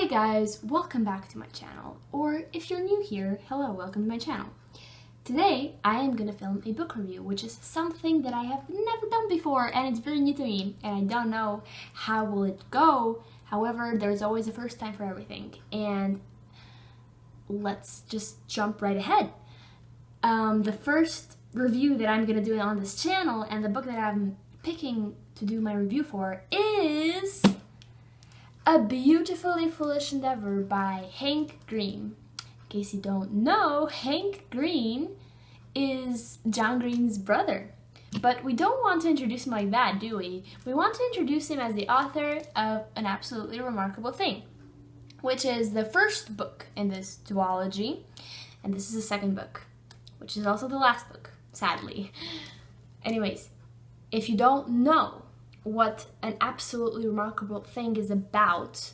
Hey guys, welcome back to my channel, or if you're new here, hello, welcome to my channel. Today, I am gonna film a book review, which is something that I have never done before, and it's very new to me, and I don't know how will it go. However, there's always a first time for everything, and let's just jump right ahead. The first review that I'm gonna do on this channel, and the book that I'm picking to do my review for, is A Beautifully Foolish Endeavor by Hank Green. In case you don't know, Hank Green is John Green's brother. But we don't want to introduce him like that, do we? We want to introduce him as the author of An Absolutely Remarkable Thing, which is the first book in this duology, and this is the second book, which is also the last book, sadly. Anyways, if you don't know what An Absolutely Remarkable Thing is about,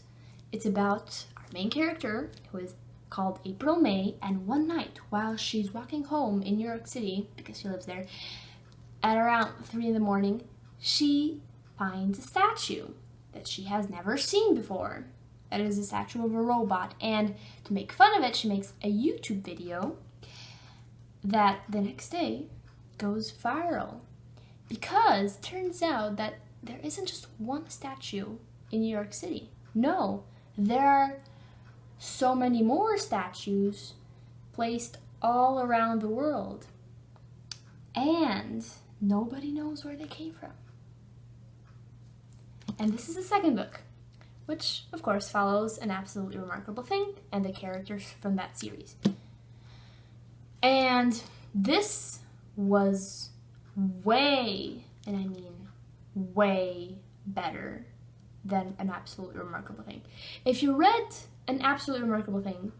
it's about our main character, who is called April May, and one night while she's walking home in New York City, because she lives there, at around 3 in the morning, she finds a statue that she has never seen before. That is a statue of a robot, and to make fun of it, she makes a YouTube video that the next day goes viral, because it turns out that there isn't just one statue in New York City. No, there are so many more statues placed all around the world. And nobody knows where they came from. And this is the second book, which of course follows An Absolutely Remarkable Thing and the characters from that series. And this was way, and I mean way better than An Absolutely Remarkable Thing. If you read An Absolutely Remarkable Thing,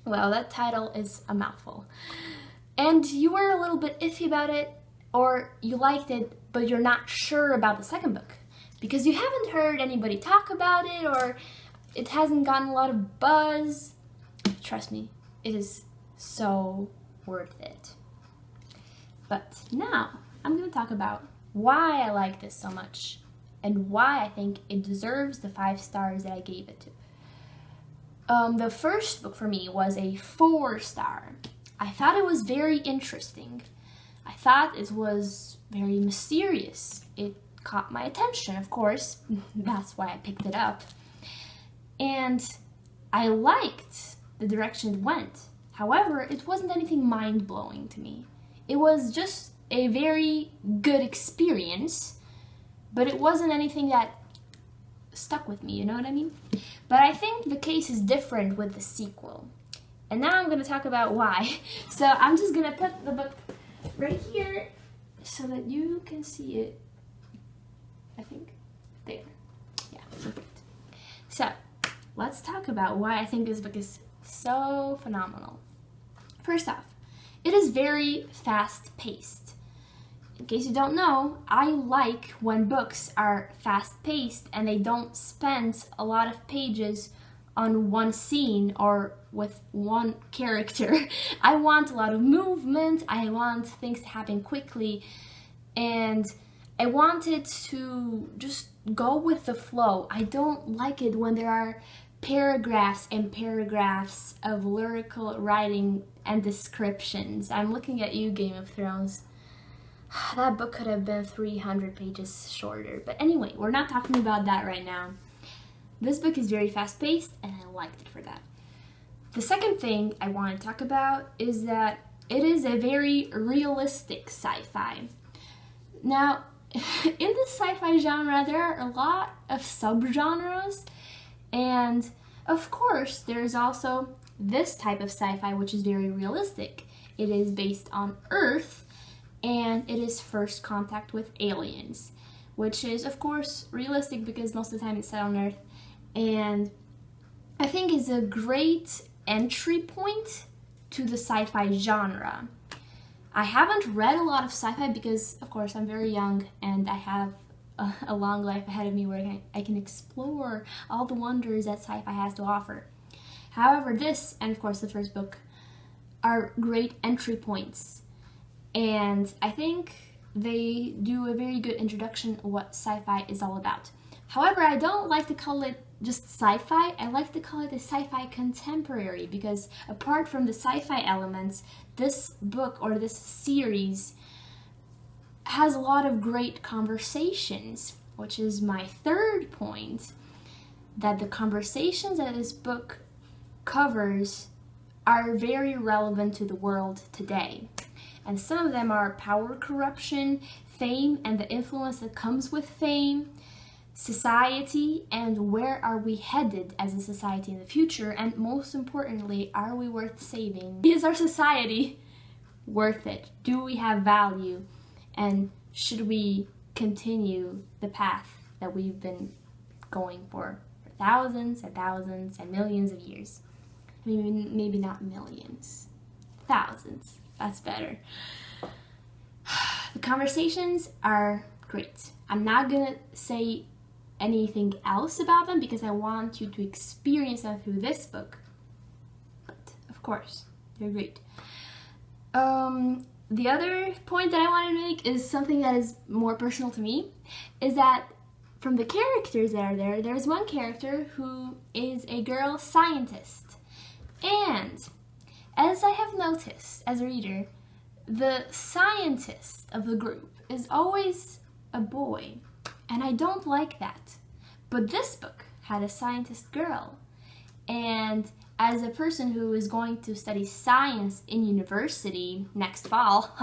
well, that title is a mouthful. And you were a little bit iffy about it, or you liked it, but you're not sure about the second book, because you haven't heard anybody talk about it, or it hasn't gotten a lot of buzz. Trust me, it is so worth it. But now, I'm going to talk about why I like this so much, and why I think it deserves the 5 stars that I gave it to. The first book for me was a 4-star. I thought it was very interesting. I thought it was very mysterious. It caught my attention, of course. That's why I picked it up. And I liked the direction it went. However, it wasn't anything mind-blowing to me. It was just a very good experience, but it wasn't anything that stuck with me, you know what I mean? But I think the case is different with the sequel. And now I'm going to talk about why. So I'm just going to put the book right here so that you can see it. I think there. Yeah, perfect. So let's talk about why I think this book is so phenomenal. First off, it is very fast-paced. In case you don't know, I like when books are fast-paced and they don't spend a lot of pages on one scene or with one character. I want a lot of movement, I want things to happen quickly, and I want it to just go with the flow. I don't like it when there are paragraphs and paragraphs of lyrical writing and descriptions. I'm looking at you, Game of Thrones. That book could have been 300 pages shorter. But anyway, we're not talking about that right now. This book is very fast-paced, and I liked it for that. The second thing I want to talk about is that it is a very realistic sci-fi. Now, in the sci-fi genre, there are a lot of subgenres, and of course, there's also this type of sci-fi, which is very realistic. It is based on Earth, and it is first contact with aliens, which is, of course, realistic because most of the time it's set on Earth, and I think is a great entry point to the sci-fi genre. I haven't read a lot of sci-fi because, of course, I'm very young and I have a long life ahead of me where I can explore all the wonders that sci-fi has to offer. However, this, and of course the first book, are great entry points. And I think they do a very good introduction of what sci-fi is all about. However, I don't like to call it just sci-fi, I like to call it a sci-fi contemporary, because apart from the sci-fi elements, this book or this series has a lot of great conversations, which is my third point, that the conversations that this book covers are very relevant to the world today. And some of them are power corruption, fame and the influence that comes with fame, society, and where are we headed as a society in the future, and most importantly, are we worth saving? Is our society worth it? Do we have value? And should we continue the path that we've been going for thousands and thousands and millions of years? Maybe not millions, thousands, that's better. The conversations are great. I'm not gonna say anything else about them because I want you to experience them through this book. But of course, they're great. The other point that I want to make is something that is more personal to me, is that from the characters that are there, there's one character who is a girl scientist. And as I have noticed as a reader, the scientist of the group is always a boy, and I don't like that. But this book had a scientist girl, and as a person who is going to study science in university next fall,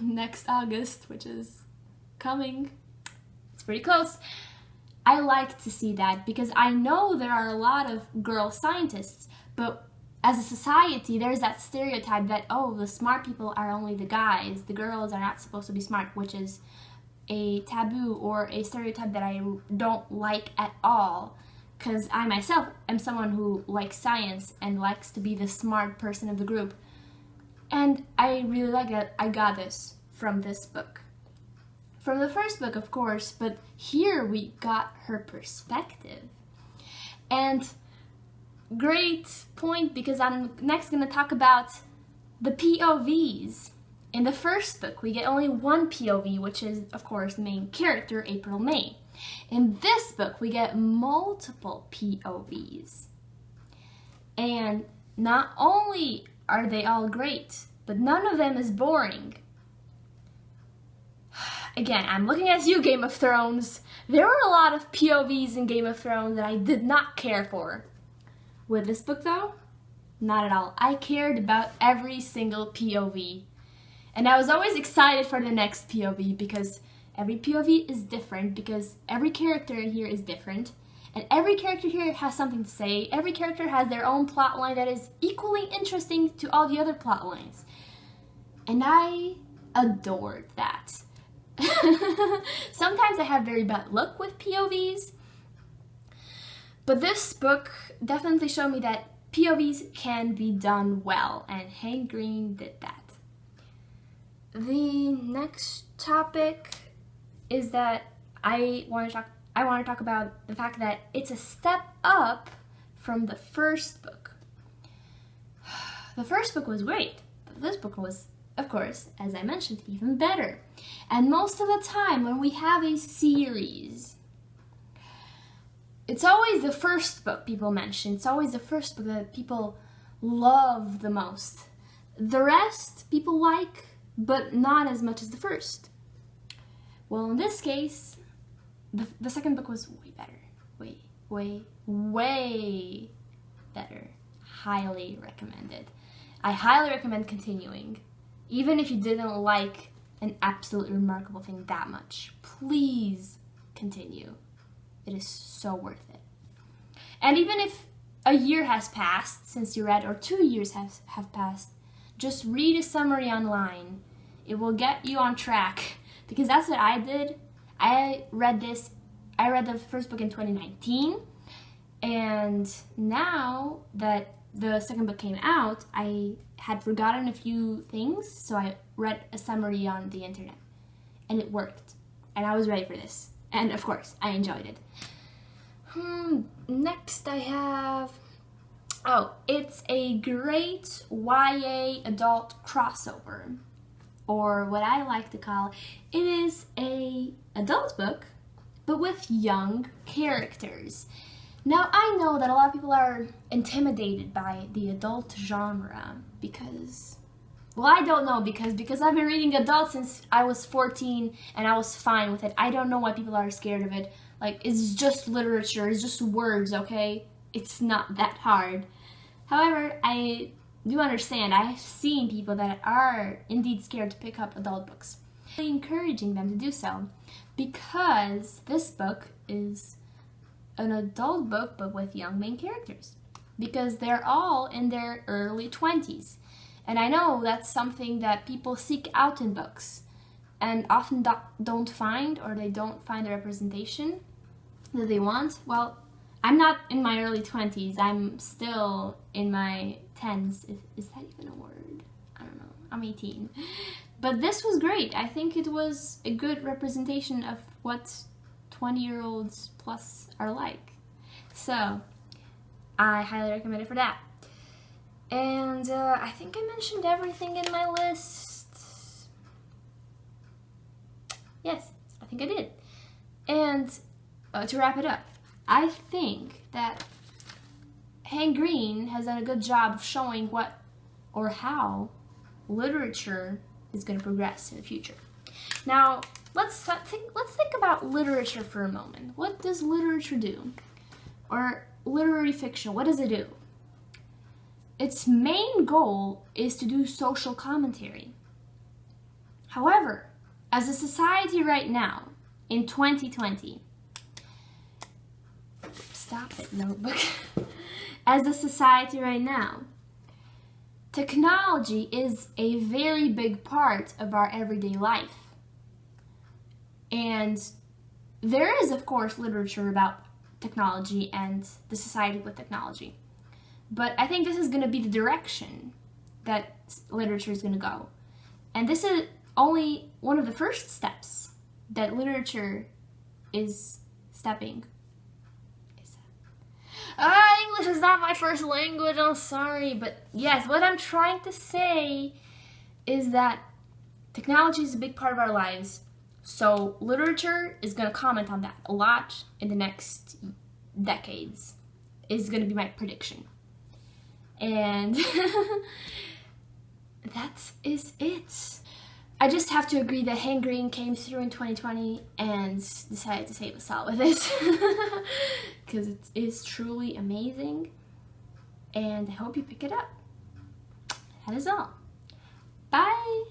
next August, which is coming, it's pretty close, I like to see that, because I know there are a lot of girl scientists, but as a society, there's that stereotype that, oh, the smart people are only the guys, the girls are not supposed to be smart, which is a taboo or a stereotype that I don't like at all, because I myself am someone who likes science and likes to be the smart person of the group. And I really like that I got this from this book. From the first book, of course, but here we got her perspective. And great point, because I'm next going to talk about the POVs. In the first book, we get only one POV, which is, of course, the main character, April May. In this book, we get multiple POVs. And not only are they all great, but none of them is boring. Again, I'm looking at you, Game of Thrones. There were a lot of POVs in Game of Thrones that I did not care for. With this book, though, not at all. I cared about every single POV. And I was always excited for the next POV, because every POV is different, because every character here is different, and every character here has something to say. Every character has their own plot line that is equally interesting to all the other plot lines. And I adored that. Sometimes I have very bad luck with POVs, but this book definitely showed me that POVs can be done well, and Hank Green did that. The next topic is that I want to talk about the fact that it's a step up from the first book. The first book was great, but this book was, of course, as I mentioned, even better. And most of the time when we have a series, it's always the first book people mention. It's always the first book that people love the most. The rest people like, but not as much as the first. Well, in this case, the second book was way better. Way better. Highly recommended. I highly recommend continuing. Even if you didn't like an absolutely remarkable thing that much, please continue. It is so worth it. And even if a year has passed since you read, or 2 years have passed, just read a summary online. It will get you on track, because that's what I did. I read the first book in 2019, and now that the second book came out, I had forgotten a few things, so I read a summary on the internet, and it worked, and I was ready for this, and of course, I enjoyed it. Next I have, it's a great YA adult crossover, or what I like to call, it is a adult book, but with young characters. Now, I know that a lot of people are intimidated by the adult genre because, well, I don't know, because I've been reading adult since I was 14 and I was fine with it. I don't know why people are scared of it. Like, it's just literature, it's just words, okay? It's not that hard. However, I do understand. I've seen people that are indeed scared to pick up adult books. I'm encouraging them to do so because this book is an adult book but with young main characters because they're all in their early 20s. And I know that's something that people seek out in books and often don't find, or they don't find the representation that they want. Well, I'm not in my early 20s. I'm still in my 10s. Is that even a word? I don't know. I'm 18. But this was great. I think it was a good representation of what 20-year-olds plus are like. So, I highly recommend it for that. And I think I mentioned everything in my list. Yes, I think I did. And to wrap it up, I think that Hank Green has done a good job of showing what or how literature is going to progress in the future. Now, let's think about literature for a moment. What does literature do? Or literary fiction, what does it do? Its main goal is to do social commentary. However, as a society right now, in 2020, stop it, notebook. As a society right now, technology is a very big part of our everyday life. And there is, of course, literature about technology and the society with technology. But I think this is going to be the direction that literature is going to go. And this is only one of the first steps that literature is stepping. English is not my first language, I'm sorry. But yes, what I'm trying to say is that technology is a big part of our lives. So literature is going to comment on that a lot in the next decades, is going to be my prediction. And that is it. I just have to agree that Hank Green came through in 2020 and decided to save us all with this. Because it is truly amazing. And I hope you pick it up. That is all. Bye!